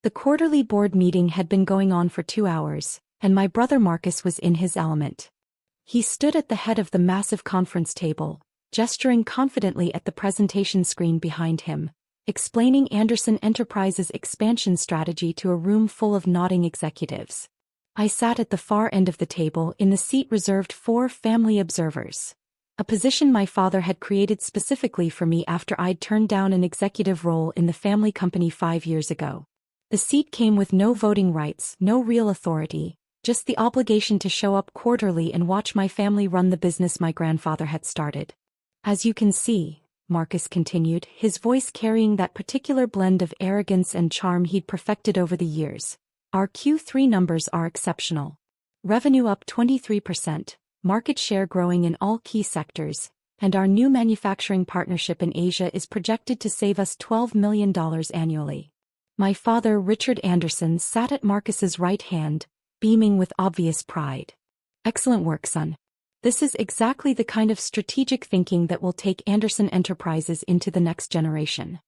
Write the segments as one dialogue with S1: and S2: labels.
S1: The quarterly board meeting had been going on for 2 hours, and my brother Marcus was in his element. He stood at the head of the massive conference table, gesturing confidently at the presentation screen behind him, explaining Anderson Enterprises' expansion strategy to a room full of nodding executives. I sat at the far end of the table in the seat reserved for family observers, a position my father had created specifically for me after I'd turned down an executive role in the family company 5 years ago. The seat came with no voting rights, no real authority, just the obligation to show up quarterly and watch my family run the business my grandfather had started. As you can see, Marcus continued, his voice carrying that particular blend of arrogance and charm he'd perfected over the years, our Q3 numbers are exceptional. Revenue up 23%, market share growing in all key sectors, and our new manufacturing partnership in Asia is projected to save us $12 million annually. My father, Richard Anderson, sat at Marcus's right hand, beaming with obvious pride. Excellent work, son. This is exactly the kind of strategic thinking that will take Anderson Enterprises into the next generation.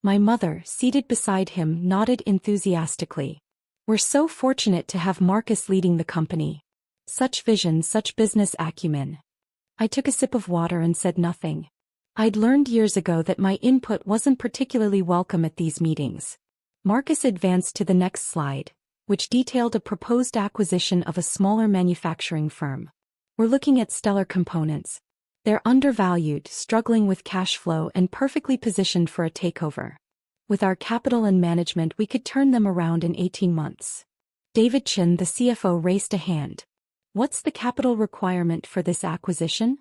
S1: My mother, seated beside him, nodded enthusiastically. We're so fortunate to have Marcus leading the company. Such vision, such business acumen. I took a sip of water and said nothing. I'd learned years ago that my input wasn't particularly welcome at these meetings. Marcus advanced to the next slide, which detailed a proposed acquisition of a smaller manufacturing firm. We're looking at Stellar Components. They're undervalued, struggling with cash flow, and perfectly positioned for a takeover. With our capital and management, we could turn them around in 18 months. David Chin, the CFO, raised a hand. What's the capital requirement for this acquisition?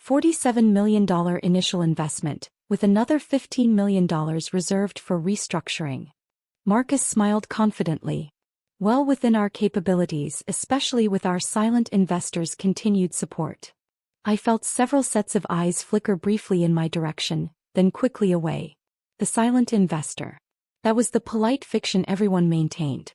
S1: $47 million initial investment, with another $15 million reserved for restructuring. Marcus smiled confidently. Well within our capabilities, especially with our silent investors' continued support. I felt several sets of eyes flicker briefly in my direction, then quickly away. The silent investor. That was the polite fiction everyone maintained.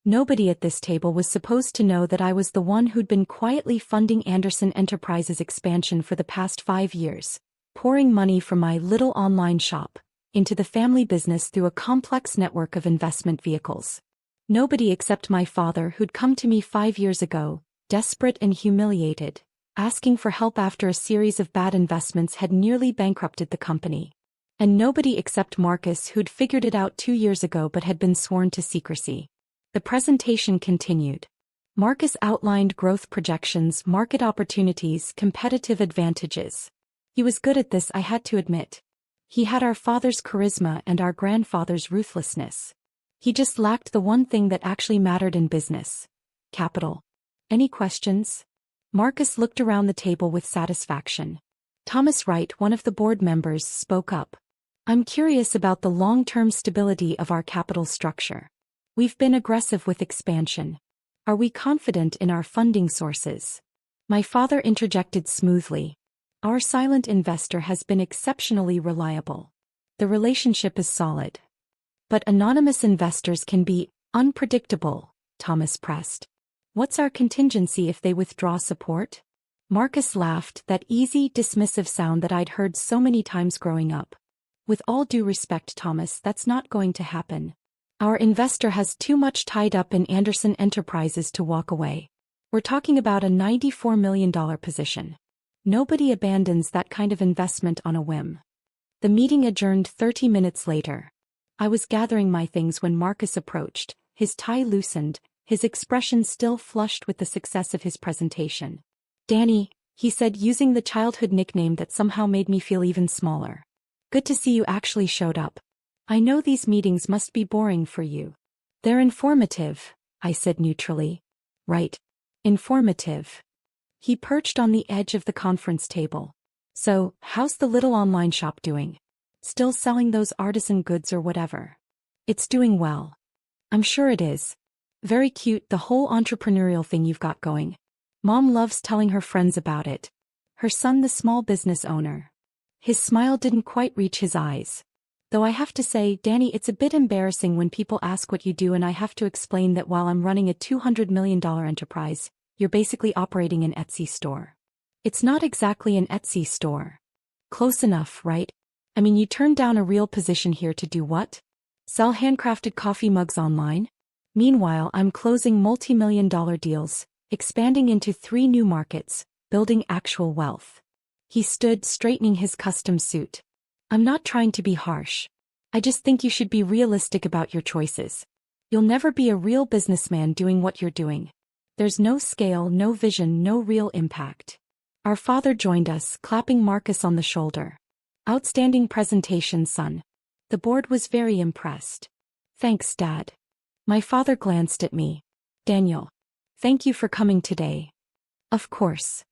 S1: Nobody at this table was supposed to know that I was the one who'd been quietly funding Anderson Enterprises' expansion for the past 5 years, pouring money from my little online shop into the family business through a complex network of investment vehicles. Nobody except my father, who'd come to me 5 years ago, desperate and humiliated, asking for help after a series of bad investments had nearly bankrupted the company. And nobody except Marcus, who'd figured it out 2 years ago but had been sworn to secrecy. The presentation continued. Marcus outlined growth projections, market opportunities, competitive advantages. He was good at this, I had to admit. He had our father's charisma and our grandfather's ruthlessness. He just lacked the one thing that actually mattered in business. Capital. Any questions? Marcus looked around the table with satisfaction. Thomas Wright, one of the board members, spoke up. I'm curious about the long-term stability of our capital structure. We've been aggressive with expansion. Are we confident in our funding sources? My father interjected smoothly. Our silent investor has been exceptionally reliable. The relationship is solid. But anonymous investors can be unpredictable, Thomas pressed. What's our contingency if they withdraw support? Marcus laughed, that easy, dismissive sound that I'd heard so many times growing up. With all due respect, Thomas, that's not going to happen. Our investor has too much tied up in Anderson Enterprises to walk away. We're talking about a $94 million position. Nobody abandons that kind of investment on a whim. The meeting adjourned 30 minutes later. I was gathering my things when Marcus approached, his tie loosened, his expression still flushed with the success of his presentation. Danny, he said, using the childhood nickname that somehow made me feel even smaller. Good to see you actually showed up. I know these meetings must be boring for you. They're informative, I said neutrally. Right. Informative. He perched on the edge of the conference table. So, how's the little online shop doing? Still selling those artisan goods or whatever? It's doing well. I'm sure it is. Very cute, the whole entrepreneurial thing you've got going. Mom loves telling her friends about it. Her son, the small business owner. His smile didn't quite reach his eyes. Though I have to say, Danny, it's a bit embarrassing when people ask what you do and I have to explain that while I'm running a $200 million enterprise, you're basically operating an Etsy store. It's not exactly an Etsy store. Close enough, right? I mean, you turned down a real position here to do what? Sell handcrafted coffee mugs online? Meanwhile, I'm closing multi-million-dollar deals, expanding into 3 new markets, building actual wealth. He stood straightening his custom suit. I'm not trying to be harsh. I just think you should be realistic about your choices. You'll never be a real businessman doing what you're doing. There's no scale, no vision, no real impact. Our father joined us, clapping Marcus on the shoulder. Outstanding presentation, son. The board was very impressed. Thanks, Dad. My father glanced at me. Daniel. Thank you for coming today. Of course.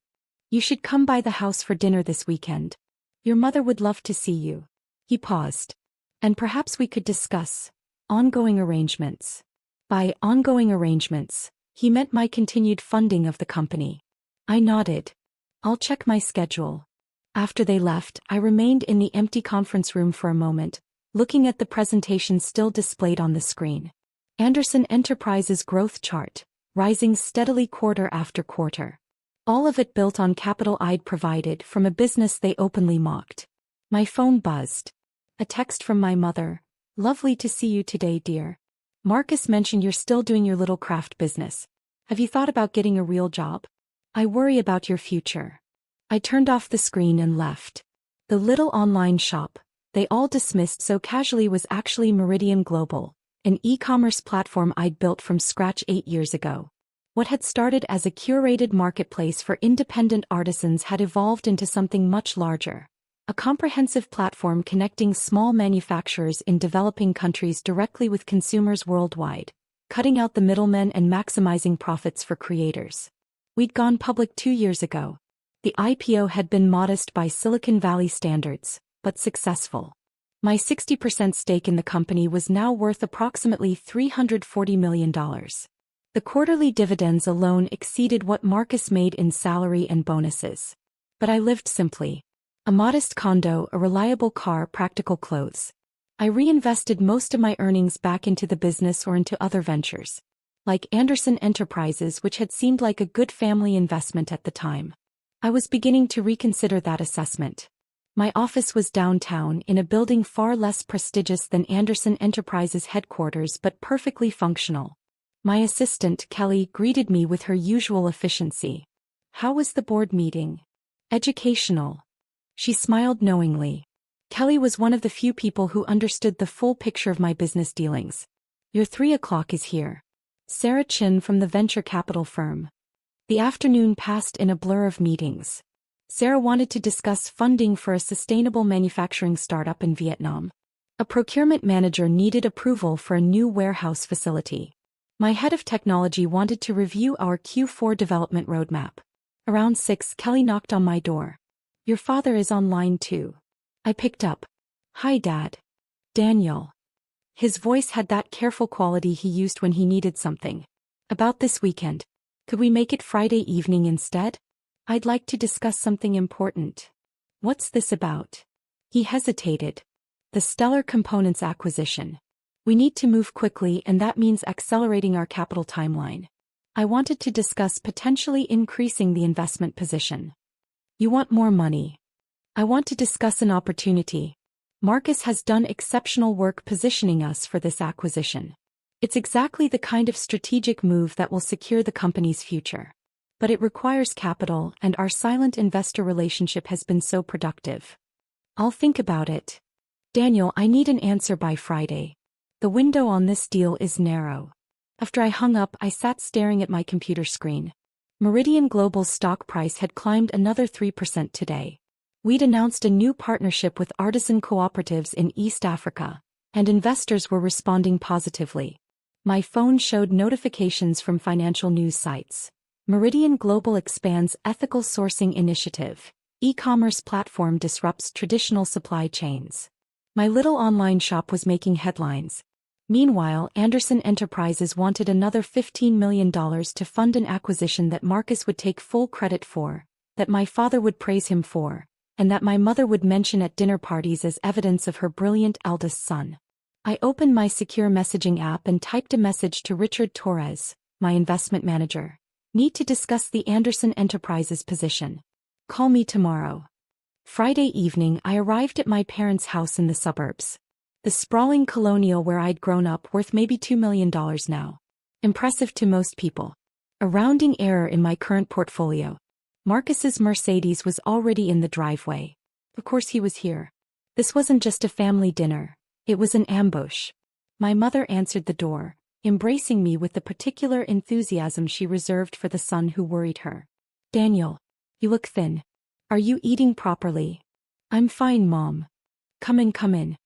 S1: You should come by the house for dinner this weekend. Your mother would love to see you. He paused. And perhaps we could discuss ongoing arrangements. By ongoing arrangements, he meant my continued funding of the company. I nodded. I'll check my schedule. After they left, I remained in the empty conference room for a moment, looking at the presentation still displayed on the screen. Andersen Enterprises growth chart, rising steadily quarter after quarter. All of it built on capital I'd provided from a business they openly mocked. My phone buzzed. A text from my mother. Lovely to see you today, dear. Marcus mentioned you're still doing your little craft business. Have you thought about getting a real job? I worry about your future. I turned off the screen and left. The little online shop they all dismissed so casually was actually Meridian Global, an e-commerce platform I'd built from scratch 8 years ago. What had started as a curated marketplace for independent artisans had evolved into something much larger. A comprehensive platform connecting small manufacturers in developing countries directly with consumers worldwide, cutting out the middlemen and maximizing profits for creators. We'd gone public 2 years ago. The IPO had been modest by Silicon Valley standards, but successful. My 60% stake in the company was now worth approximately $340 million. The quarterly dividends alone exceeded what Marcus made in salary and bonuses. But I lived simply. A modest condo, a reliable car, practical clothes. I reinvested most of my earnings back into the business or into other ventures, like Andersen Enterprises, which had seemed like a good family investment at the time. I was beginning to reconsider that assessment. My office was downtown in a building far less prestigious than Andersen Enterprises headquarters but perfectly functional. My assistant, Kelly, greeted me with her usual efficiency. How was the board meeting? Educational. She smiled knowingly. Kelly was one of the few people who understood the full picture of my business dealings. Your 3 o'clock is here. Sarah Chin from the venture capital firm. The afternoon passed in a blur of meetings. Sarah wanted to discuss funding for a sustainable manufacturing startup in Vietnam. A procurement manager needed approval for a new warehouse facility. My head of technology wanted to review our Q4 development roadmap. Around 6, Kelly knocked on my door. Your father is online too. I picked up. Hi, Dad. Daniel. His voice had that careful quality he used when he needed something. About this weekend. Could we make it Friday evening instead? I'd like to discuss something important. What's this about? He hesitated. The Stellar Components acquisition. We need to move quickly, and that means accelerating our capital timeline. I wanted to discuss potentially increasing the investment position. You want more money. I want to discuss an opportunity. Marcus has done exceptional work positioning us for this acquisition. It's exactly the kind of strategic move that will secure the company's future. But it requires capital, and our silent investor relationship has been so productive. I'll think about it. Daniel, I need an answer by Friday. The window on this deal is narrow. After I hung up, I sat staring at my computer screen. Meridian Global's stock price had climbed another 3% today. We'd announced a new partnership with artisan cooperatives in East Africa, and investors were responding positively. My phone showed notifications from financial news sites. Meridian Global expands ethical sourcing initiative. E-commerce platform disrupts traditional supply chains. My little online shop was making headlines. Meanwhile, Andersen Enterprises wanted another $15 million to fund an acquisition that Marcus would take full credit for, that my father would praise him for, and that my mother would mention at dinner parties as evidence of her brilliant eldest son. I opened my secure messaging app and typed a message to Richard Torres, my investment manager. Need to discuss the Andersen Enterprises position. Call me tomorrow. Friday evening, I arrived at my parents' house in the suburbs. The sprawling colonial where I'd grown up, worth maybe $2 million now. Impressive to most people. A rounding error in my current portfolio. Marcus's Mercedes was already in the driveway. Of course he was here. This wasn't just a family dinner. It was an ambush. My mother answered the door, embracing me with the particular enthusiasm she reserved for the son who worried her. Daniel, you look thin. Are you eating properly? I'm fine, Mom. Come in, come in.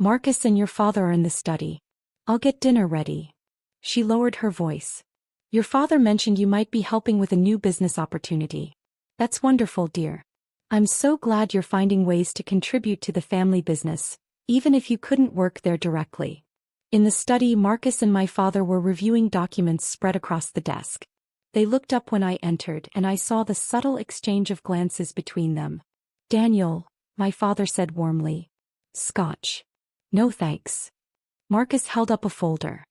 S1: Marcus and your father are in the study. I'll get dinner ready. She lowered her voice. Your father mentioned you might be helping with a new business opportunity. That's wonderful, dear. I'm so glad you're finding ways to contribute to the family business, even if you couldn't work there directly. In the study, Marcus and my father were reviewing documents spread across the desk. They looked up when I entered, and I saw the subtle exchange of glances between them. Daniel, my father said warmly. Scotch. No thanks. Marcus held up a folder.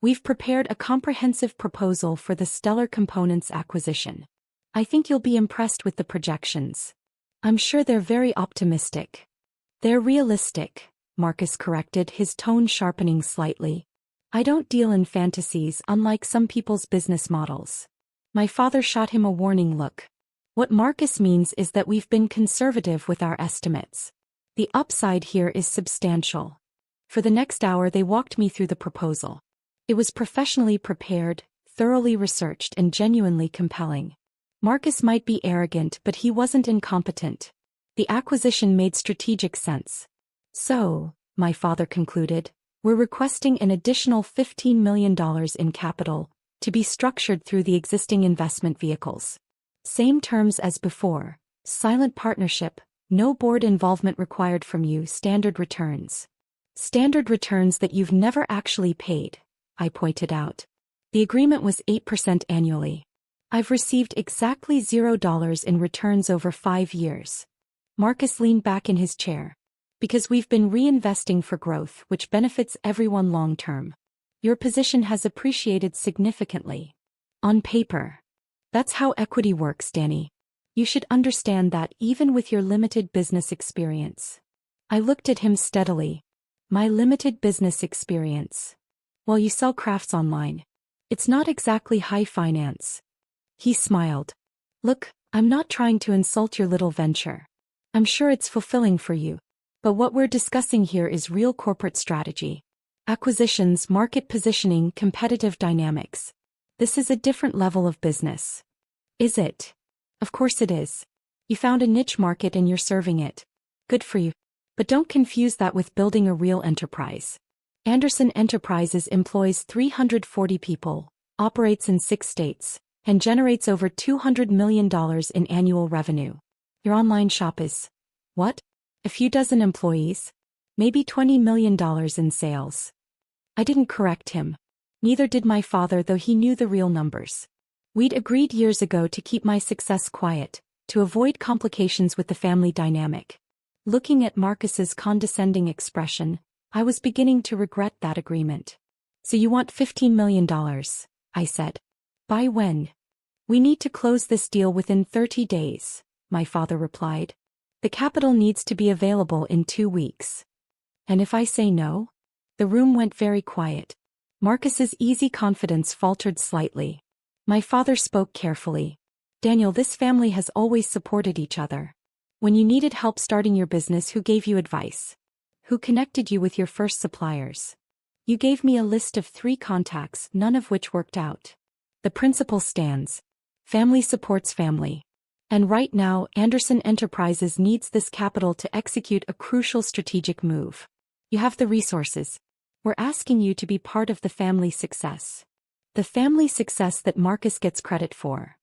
S1: We've prepared a comprehensive proposal for the Stellar Components acquisition. I think you'll be impressed with the projections. I'm sure they're very optimistic. They're realistic, Marcus corrected, his tone sharpening slightly. I don't deal in fantasies, unlike some people's business models. My father shot him a warning look. What Marcus means is that we've been conservative with our estimates. The upside here is substantial. For the next hour they walked me through the proposal. It was professionally prepared, thoroughly researched, and genuinely compelling. Marcus might be arrogant, but he wasn't incompetent. The acquisition made strategic sense. So, my father concluded, we're requesting an additional $15 million in capital, to be structured through the existing investment vehicles. Same terms as before, silent partnership, no board involvement required from you, standard returns. Standard returns that you've never actually paid, I pointed out. The agreement was 8% annually. I've received exactly $0 in returns over 5 years. Marcus leaned back in his chair. Because we've been reinvesting for growth, which benefits everyone long term. Your position has appreciated significantly. On paper. That's how equity works, Danny. You should understand that even with your limited business experience. I looked at him steadily. My limited business experience. Well, you sell crafts online. It's not exactly high finance. He smiled. Look, I'm not trying to insult your little venture. I'm sure it's fulfilling for you. But what we're discussing here is real corporate strategy. Acquisitions, market positioning, competitive dynamics. This is a different level of business. Is it? Of course it is. You found a niche market and you're serving it. Good for you. But don't confuse that with building a real enterprise. Anderson Enterprises employs 340 people, operates in 6 states, and generates over $200 million in annual revenue. Your online shop is, what? A few dozen employees? Maybe $20 million in sales. I didn't correct him. Neither did my father, though he knew the real numbers. We'd agreed years ago to keep my success quiet, to avoid complications with the family dynamic. Looking at Marcus's condescending expression, I was beginning to regret that agreement. So you want $15 million, I said. By when? We need to close this deal within 30 days, my father replied. The capital needs to be available in 2 weeks. And if I say no? The room went very quiet. Marcus's easy confidence faltered slightly. My father spoke carefully. Daniel, this family has always supported each other. When you needed help starting your business, who gave you advice? Who connected you with your first suppliers? You gave me a list of 3 contacts, none of which worked out. The principle stands. Family supports family. And right now, Anderson Enterprises needs this capital to execute a crucial strategic move. You have the resources. We're asking you to be part of the family success. The family success that Marcus gets credit for.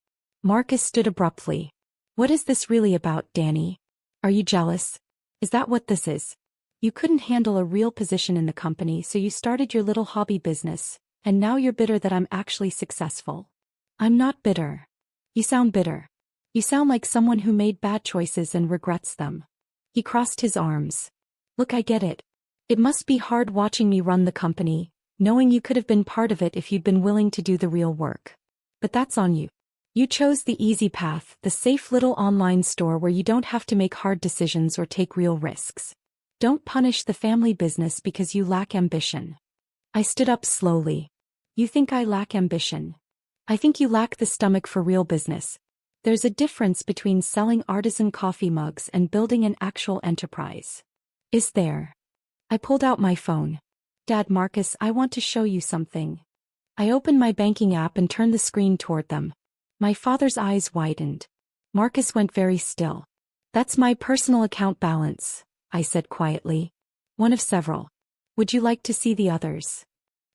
S1: Marcus stood abruptly. What is this really about, Danny? Are you jealous? Is that what this is? You couldn't handle a real position in the company, so you started your little hobby business, and now you're bitter that I'm actually successful. I'm not bitter. You sound bitter. You sound like someone who made bad choices and regrets them. He crossed his arms. Look, I get it. It must be hard watching me run the company, knowing you could have been part of it if you'd been willing to do the real work. But that's on you. You chose the easy path, the safe little online store where you don't have to make hard decisions or take real risks. Don't punish the family business because you lack ambition. I stood up slowly. You think I lack ambition? I think you lack the stomach for real business. There's a difference between selling artisan coffee mugs and building an actual enterprise. Is there? I pulled out my phone. Dad, Marcus, I want to show you something. I opened my banking app and turned the screen toward them. My father's eyes widened. Marcus went very still. That's my personal account balance, I said quietly. One of several. Would you like to see the others?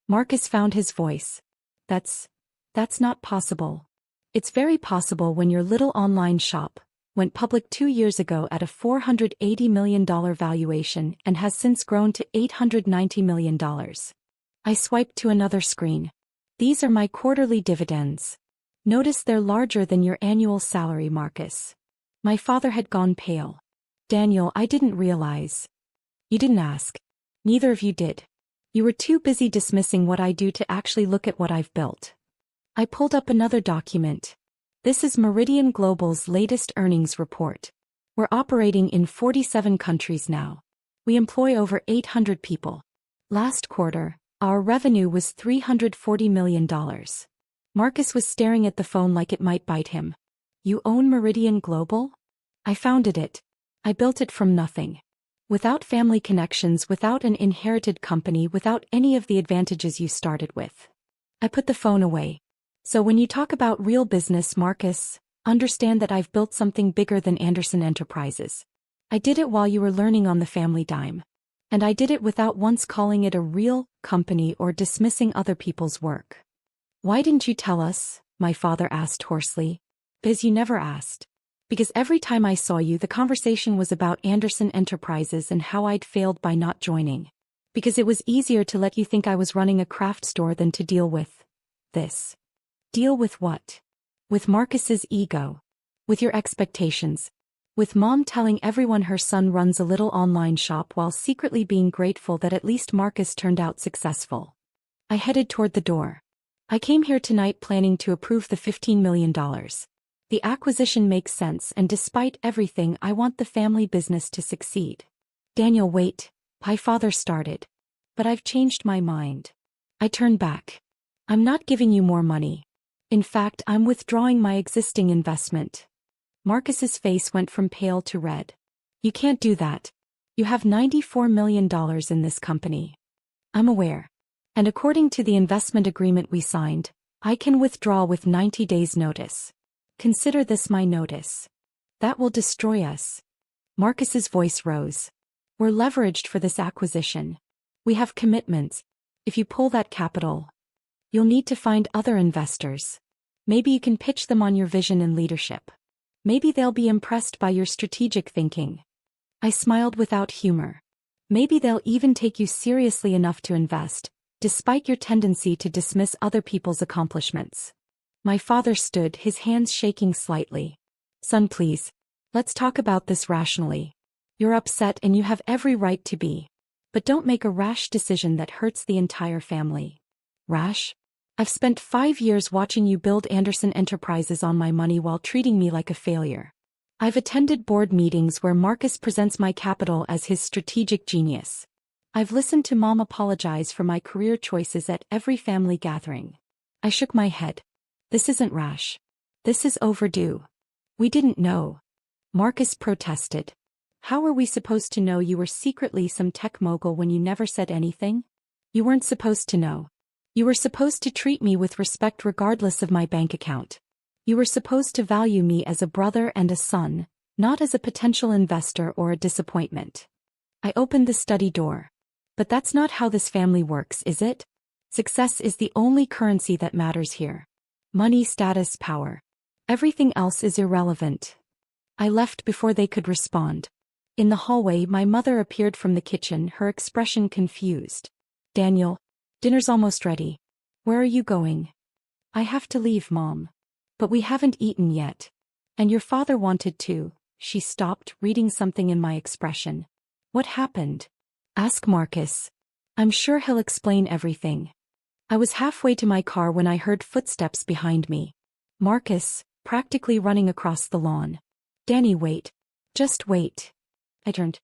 S1: Marcus found his voice. That's not possible. It's very possible when your little online shop went public 2 years ago at a $480 million valuation and has since grown to $890 million. I swiped to another screen. These are my quarterly dividends. Notice they're larger than your annual salary, Marcus. My father had gone pale. Daniel, I didn't realize. You didn't ask. Neither of you did. You were too busy dismissing what I do to actually look at what I've built. I pulled up another document. This is Meridian Global's latest earnings report. We're operating in 47 countries now. We employ over 800 people. Last quarter, our revenue was $340 million. Marcus was staring at the phone like it might bite him. You own Meridian Global? I founded it. I built it from nothing. Without family connections, without an inherited company, without any of the advantages you started with. I put the phone away. So when you talk about real business, Marcus, understand that I've built something bigger than Anderson Enterprises. I did it while you were learning on the family dime. And I did it without once calling it a real company or dismissing other people's work. Why didn't you tell us? My father asked hoarsely. Because you never asked. Because every time I saw you, the conversation was about Anderson Enterprises and how I'd failed by not joining. Because it was easier to let you think I was running a craft store than to deal with this. Deal with what? With Marcus's ego. With your expectations. With Mom telling everyone her son runs a little online shop while secretly being grateful that at least Marcus turned out successful. I headed toward the door. I came here tonight planning to approve the $15 million. The acquisition makes sense, and despite everything, I want the family business to succeed. Daniel, wait. My father started. But I've changed my mind. I turned back. I'm not giving you more money. In fact, I'm withdrawing my existing investment. Marcus's face went from pale to red. You can't do that. You have $94 million in this company. I'm aware. And according to the investment agreement we signed, I can withdraw with 90 days' notice. Consider this my notice. That will destroy us. Marcus's voice rose. We're leveraged for this acquisition. We have commitments. If you pull that capital, you'll need to find other investors. Maybe you can pitch them on your vision and leadership. Maybe they'll be impressed by your strategic thinking. I smiled without humor. Maybe they'll even take you seriously enough to invest, despite your tendency to dismiss other people's accomplishments. My father stood, his hands shaking slightly. Son, please. Let's talk about this rationally. You're upset and you have every right to be. But don't make a rash decision that hurts the entire family. Rash? I've spent 5 years watching you build Anderson Enterprises on my money while treating me like a failure. I've attended board meetings where Marcus presents my capital as his strategic genius. I've listened to Mom apologize for my career choices at every family gathering. I shook my head. This isn't rash. This is overdue. We didn't know. Marcus protested. How were we supposed to know you were secretly some tech mogul when you never said anything? You weren't supposed to know. You were supposed to treat me with respect regardless of my bank account. You were supposed to value me as a brother and a son, not as a potential investor or a disappointment. I opened the study door. But that's not how this family works, is it? Success is the only currency that matters here. Money, status, power. Everything else is irrelevant. I left before they could respond. In the hallway, my mother appeared from the kitchen, her expression confused. Daniel, dinner's almost ready. Where are you going? I have to leave, Mom. But we haven't eaten yet. And your father wanted to. She stopped, reading something in my expression. What happened? Ask Marcus. I'm sure he'll explain everything. I was halfway to my car when I heard footsteps behind me. Marcus, practically running across the lawn. Danny, wait. Just wait. I turned.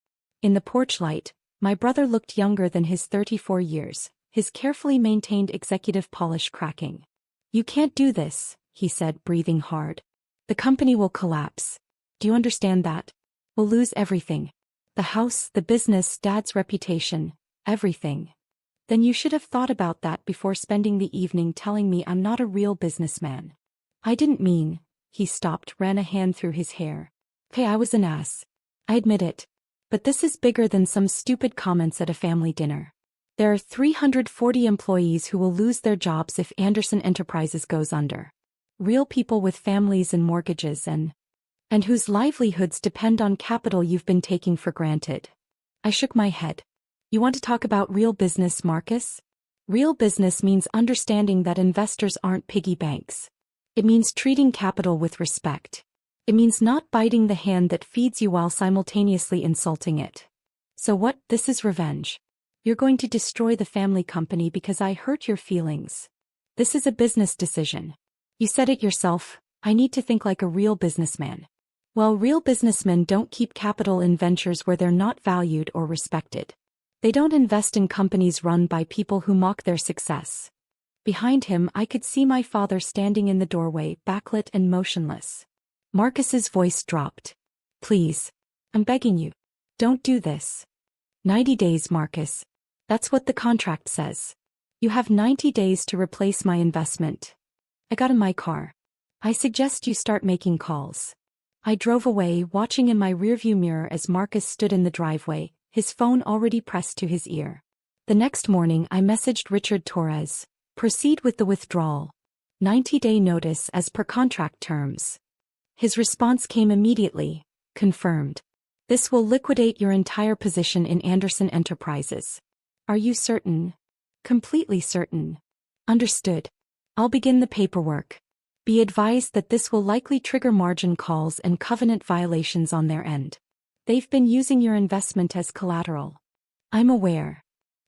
S1: In the porch light, my brother looked younger than his 34 years, his carefully maintained executive polish cracking. "You can't do this," he said, breathing hard. "The company will collapse. Do you understand that? We'll lose everything. The house, the business, Dad's reputation, everything." "Then you should have thought about that before spending the evening telling me I'm not a real businessman." "I didn't mean." He stopped, ran a hand through his hair. "Hey, I was an ass. I admit it. But this is bigger than some stupid comments at a family dinner. There are 340 employees who will lose their jobs if Anderson Enterprises goes under. Real people with families and mortgages and whose livelihoods depend on capital you've been taking for granted." I shook my head. "You want to talk about real business, Marcus? Real business means understanding that investors aren't piggy banks. It means treating capital with respect. It means not biting the hand that feeds you while simultaneously insulting it. So what? This is revenge. You're going to destroy the family company because I hurt your feelings. This is a business decision. You said it yourself, I need to think like a real businessman. Well, real businessmen don't keep capital in ventures where they're not valued or respected. They don't invest in companies run by people who mock their success." Behind him, I could see my father standing in the doorway, backlit and motionless. Marcus's voice dropped. "Please. I'm begging you. Don't do this. 90 days, Marcus. That's what the contract says. You have 90 days to replace my investment." I got in my car. "I suggest you start making calls." I drove away, watching in my rearview mirror as Marcus stood in the driveway, his phone already pressed to his ear. The next morning I messaged Richard Torres. "Proceed with the withdrawal. 90-day notice as per contract terms." His response came immediately. "Confirmed. This will liquidate your entire position in Anderson Enterprises." "Are you certain?" "Completely certain." "Understood. I'll begin the paperwork. Be advised that this will likely trigger margin calls and covenant violations on their end. They've been using your investment as collateral." "I'm aware."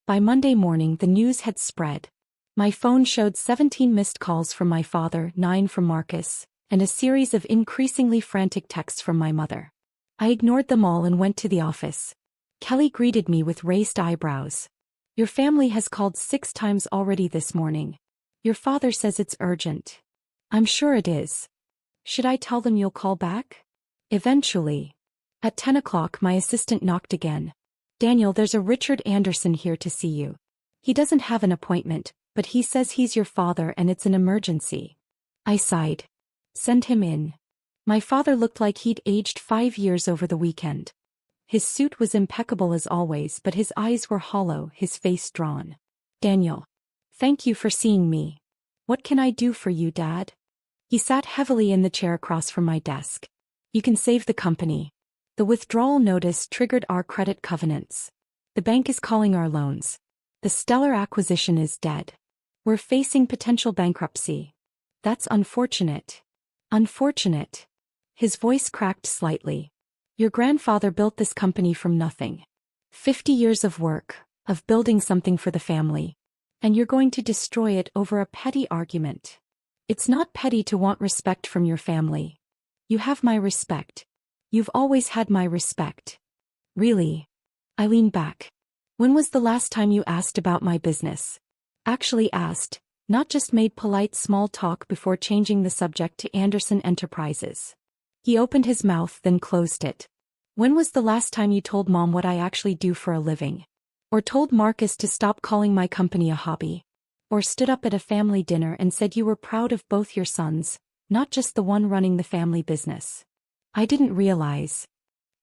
S1: By Monday morning the news had spread. My phone showed 17 missed calls from my father, 9 from Marcus, and a series of increasingly frantic texts from my mother. I ignored them all and went to the office. Kelly greeted me with raised eyebrows. "Your family has called 6 times already this morning. Your father says it's urgent." "I'm sure it is. Should I tell them you'll call back?" "Eventually." At 10 o'clock my assistant knocked again. "Daniel, there's a Richard Anderson here to see you. He doesn't have an appointment, but he says he's your father and it's an emergency." I sighed. "Send him in." My father looked like he'd aged 5 years over the weekend. His suit was impeccable as always, but his eyes were hollow, his face drawn. "Daniel. Thank you for seeing me. What can I do for you, Dad?" He sat heavily in the chair across from my desk. "You can save the company. The withdrawal notice triggered our credit covenants. The bank is calling our loans. The Stellar acquisition is dead. We're facing potential bankruptcy. That's unfortunate." "Unfortunate." His voice cracked slightly. "Your grandfather built this company from nothing. 50 years of work, of building something for the family. And you're going to destroy it over a petty argument. It's not petty to want respect from your family. You have my respect. You've always had my respect." "Really?" I leaned back. "When was the last time you asked about my business?" Actually asked, not just made polite small talk before changing the subject to Anderson Enterprises. He opened his mouth then closed it. "When was the last time you told Mom what I actually do for a living? Or told Marcus to stop calling my company a hobby? Or stood up at a family dinner and said you were proud of both your sons, not just the one running the family business?" I didn't realize.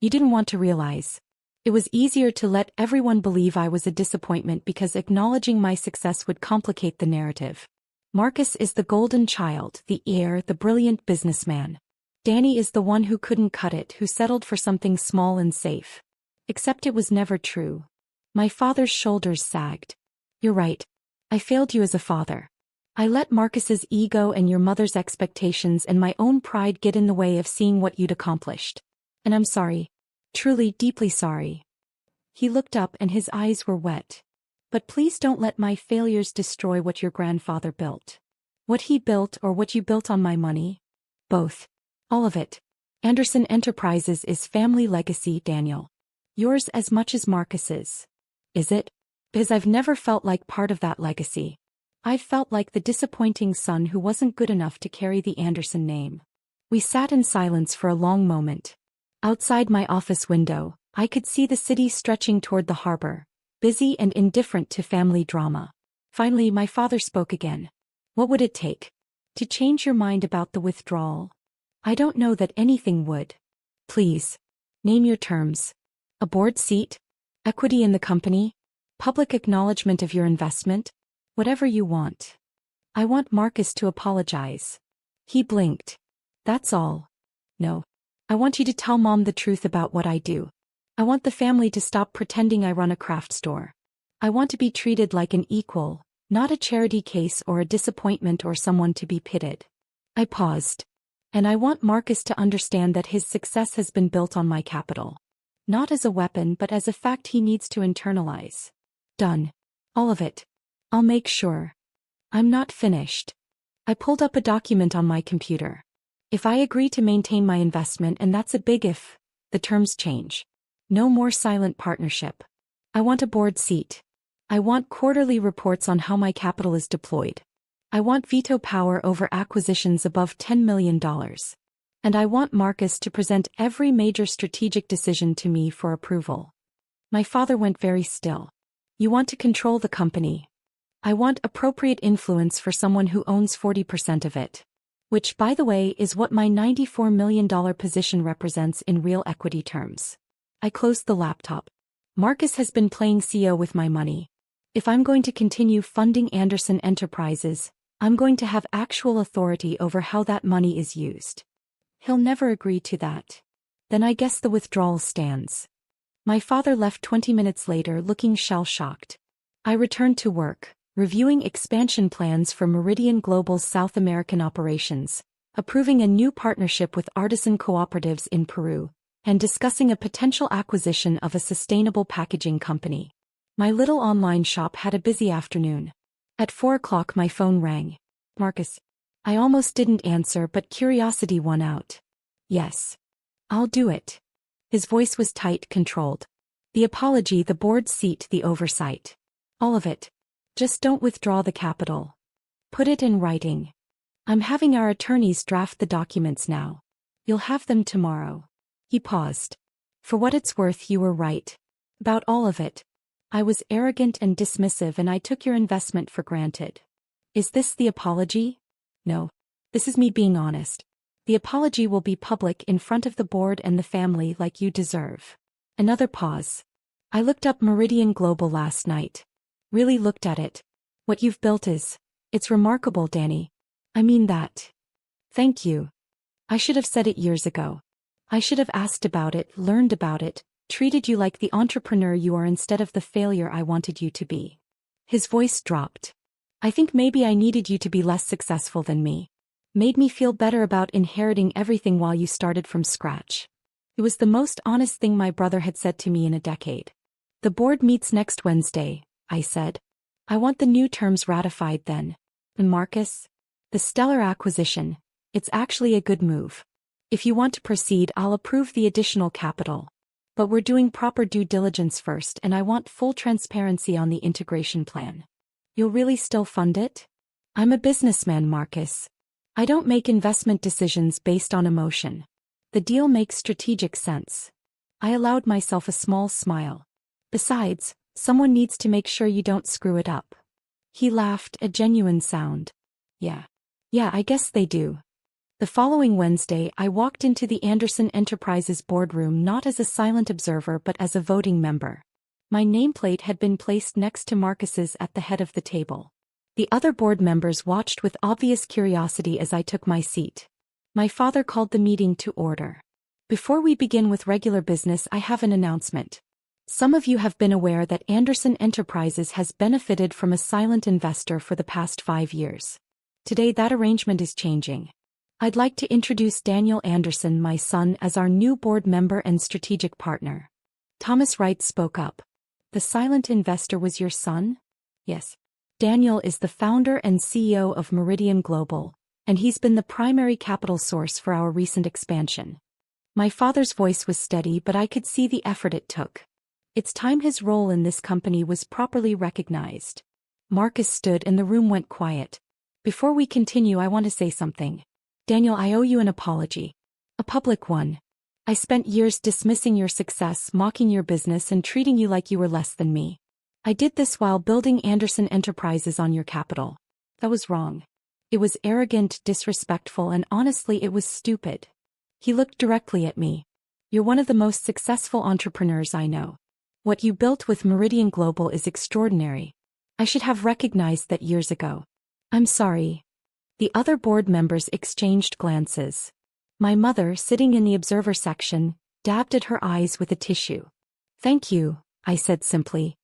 S1: You didn't want to realize. It was easier to let everyone believe I was a disappointment because acknowledging my success would complicate the narrative. Marcus is the golden child, the heir, the brilliant businessman. Danny is the one who couldn't cut it, who settled for something small and safe. Except it was never true. My father's shoulders sagged. "You're right. I failed you as a father. I let Marcus's ego and your mother's expectations and my own pride get in the way of seeing what you'd accomplished. And I'm sorry. Truly, deeply sorry." He looked up and his eyes were wet. "But please don't let my failures destroy what your grandfather built." "What he built or what you built on my money?" "Both. All of it. Anderson Enterprises is family legacy, Daniel. Yours as much as Marcus's. Is it? Because I've never felt like part of that legacy. I've felt like the disappointing son who wasn't good enough to carry the Anderson name. We sat in silence for a long moment. Outside my office window, I could see the city stretching toward the harbor, busy and indifferent to family drama. Finally, my father spoke again. What would it take to change your mind about the withdrawal? I don't know that anything would. Please, name your terms. A board seat? Equity in the company? Public acknowledgement of your investment? Whatever you want. I want Marcus to apologize. He blinked. That's all. No. I want you to tell Mom the truth about what I do. I want the family to stop pretending I run a craft store. I want to be treated like an equal, not a charity case or a disappointment or someone to be pitied. I paused. And I want Marcus to understand that his success has been built on my capital. Not as a weapon but as a fact he needs to internalize. Done. All of it. I'll make sure. I'm not finished. I pulled up a document on my computer. If I agree to maintain my investment, and that's a big if, the terms change. No more silent partnership. I want a board seat. I want quarterly reports on how my capital is deployed. I want veto power over acquisitions above $10 million. And I want Marcus to present every major strategic decision to me for approval. My father went very still. You want to control the company. I want appropriate influence for someone who owns 40% of it. Which, by the way, is what my $94 million position represents in real equity terms. I closed the laptop. Marcus has been playing CEO with my money. If I'm going to continue funding Anderson Enterprises, I'm going to have actual authority over how that money is used. He'll never agree to that. Then I guess the withdrawal stands. My father left 20 minutes later looking shell-shocked. I returned to work, reviewing expansion plans for Meridian Global's South American operations, approving a new partnership with artisan cooperatives in Peru, and discussing a potential acquisition of a sustainable packaging company. My little online shop had a busy afternoon. At 4 o'clock my phone rang. Marcus. I almost didn't answer but curiosity won out. Yes. I'll do it. His voice was tight, controlled. The apology, the board seat, the oversight. All of it. Just don't withdraw the capital. Put it in writing. I'm having our attorneys draft the documents now. You'll have them tomorrow. He paused. For what it's worth, you were right. About all of it. I was arrogant and dismissive and I took your investment for granted. Is this the apology? No. This is me being honest. The apology will be public in front of the board and the family like you deserve. Another pause. I looked up Meridian Global last night. Really looked at it. What you've built it's remarkable, Danny. I mean that. Thank you. I should have said it years ago. I should have asked about it, learned about it, treated you like the entrepreneur you are instead of the failure I wanted you to be. His voice dropped. I think maybe I needed you to be less successful than me. Made me feel better about inheriting everything while you started from scratch. It was the most honest thing my brother had said to me in a decade. The board meets next Wednesday, I said. I want the new terms ratified then. And Marcus? The stellar acquisition. It's actually a good move. If you want to proceed, I'll approve the additional capital. But we're doing proper due diligence first and I want full transparency on the integration plan. You'll really still fund it? I'm a businessman, Marcus. I don't make investment decisions based on emotion. The deal makes strategic sense. I allowed myself a small smile. Besides, someone needs to make sure you don't screw it up. He laughed, a genuine sound. Yeah, I guess they do. The following Wednesday, I walked into the Anderson Enterprises boardroom not as a silent observer but as a voting member. My nameplate had been placed next to Marcus's at the head of the table. The other board members watched with obvious curiosity as I took my seat. My father called the meeting to order. Before we begin with regular business, I have an announcement. Some of you have been aware that Anderson Enterprises has benefited from a silent investor for the past 5 years. Today that arrangement is changing. I'd like to introduce Daniel Anderson, my son, as our new board member and strategic partner. Thomas Wright spoke up. The silent investor was your son? Yes. Daniel is the founder and CEO of Meridian Global, and he's been the primary capital source for our recent expansion. My father's voice was steady, but I could see the effort it took. It's time his role in this company was properly recognized. Marcus stood and the room went quiet. Before we continue, I want to say something. Daniel, I owe you an apology. A public one. I spent years dismissing your success, mocking your business, and treating you like you were less than me. I did this while building Anderson Enterprises on your capital. That was wrong. It was arrogant, disrespectful, and honestly, it was stupid. He looked directly at me. You're one of the most successful entrepreneurs I know. What you built with Meridian Global is extraordinary. I should have recognized that years ago. I'm sorry. The other board members exchanged glances. My mother, sitting in the observer section, dabbed at her eyes with a tissue. Thank you, I said simply.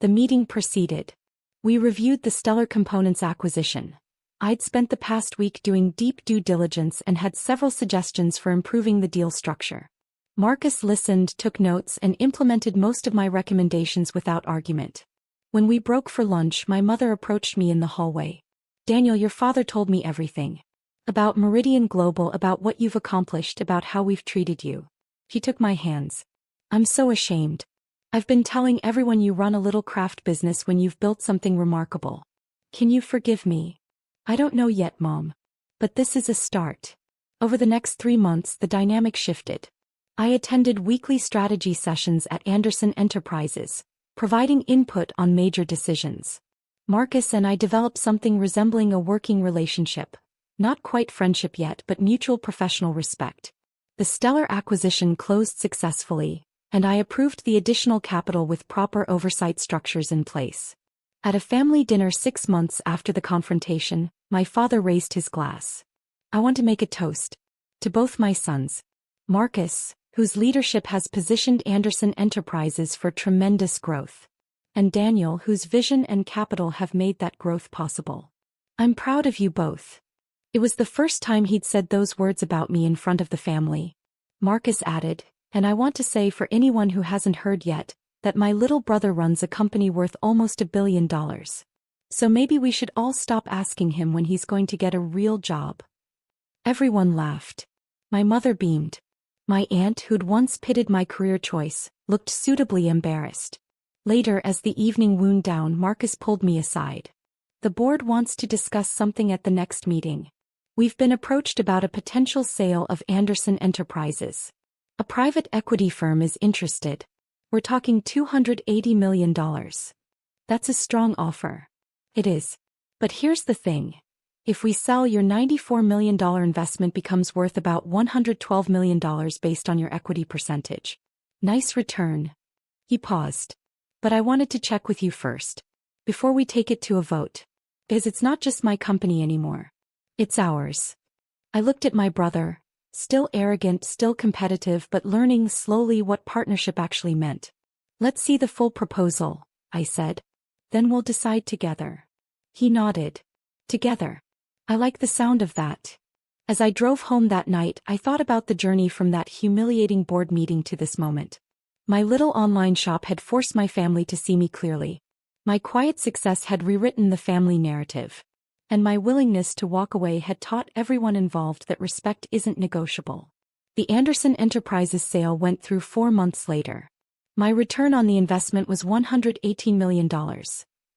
S1: The meeting proceeded. We reviewed the Stellar Components acquisition. I'd spent the past week doing deep due diligence and had several suggestions for improving the deal structure. Marcus listened, took notes, and implemented most of my recommendations without argument. When we broke for lunch, my mother approached me in the hallway. Daniel, your father told me everything. About Meridian Global, about what you've accomplished, about how we've treated you. He took my hands. I'm so ashamed. I've been telling everyone you run a little craft business when you've built something remarkable. Can you forgive me? I don't know yet, Mom. But this is a start. Over the next 3 months, the dynamic shifted. I attended weekly strategy sessions at Anderson Enterprises, providing input on major decisions. Marcus and I developed something resembling a working relationship. Not quite friendship yet, but mutual professional respect. The Stellar acquisition closed successfully, and I approved the additional capital with proper oversight structures in place. At a family dinner 6 months after the confrontation, my father raised his glass. I want to make a toast. To both my sons. Marcus, whose leadership has positioned Anderson Enterprises for tremendous growth. And Daniel, whose vision and capital have made that growth possible. I'm proud of you both. It was the first time he'd said those words about me in front of the family. Marcus added, and I want to say for anyone who hasn't heard yet, that my little brother runs a company worth almost $1 billion. So maybe we should all stop asking him when he's going to get a real job. Everyone laughed. My mother beamed. My aunt, who'd once pitted my career choice, looked suitably embarrassed. Later, as the evening wound down, Marcus pulled me aside. The board wants to discuss something at the next meeting. We've been approached about a potential sale of Anderson Enterprises. A private equity firm is interested. We're talking $280 million. That's a strong offer. It is. But here's the thing. If we sell, your $94 million investment becomes worth about $112 million based on your equity percentage. Nice return. He paused. But I wanted to check with you first. Before we take it to a vote. Because it's not just my company anymore. It's ours. I looked at my brother. Still arrogant, still competitive, but learning slowly what partnership actually meant. Let's see the full proposal, I said. Then we'll decide together. He nodded. Together. I like the sound of that. As I drove home that night, I thought about the journey from that humiliating board meeting to this moment. My little online shop had forced my family to see me clearly. My quiet success had rewritten the family narrative. And my willingness to walk away had taught everyone involved that respect isn't negotiable. The Anderson Enterprises sale went through 4 months later. My return on the investment was $118 million.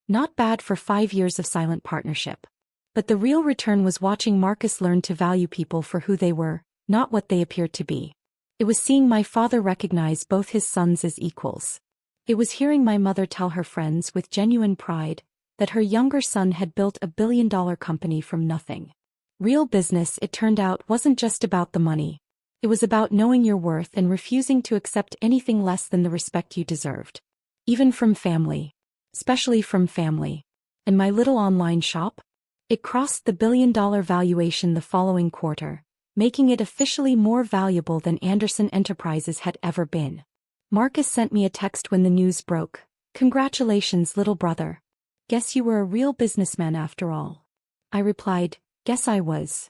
S1: Not bad for 5 years of silent partnership. But the real return was watching Marcus learn to value people for who they were, not what they appeared to be. It was seeing my father recognize both his sons as equals. It was hearing my mother tell her friends with genuine pride that her younger son had built a billion-dollar company from nothing. Real business, it turned out, wasn't just about the money. It was about knowing your worth and refusing to accept anything less than the respect you deserved. Even from family. Especially from family. And my little online shop? It crossed the billion-dollar valuation the following quarter, making it officially more valuable than Anderson Enterprises had ever been. Marcus sent me a text when the news broke. Congratulations, little brother. Guess you were a real businessman after all. I replied, guess I was.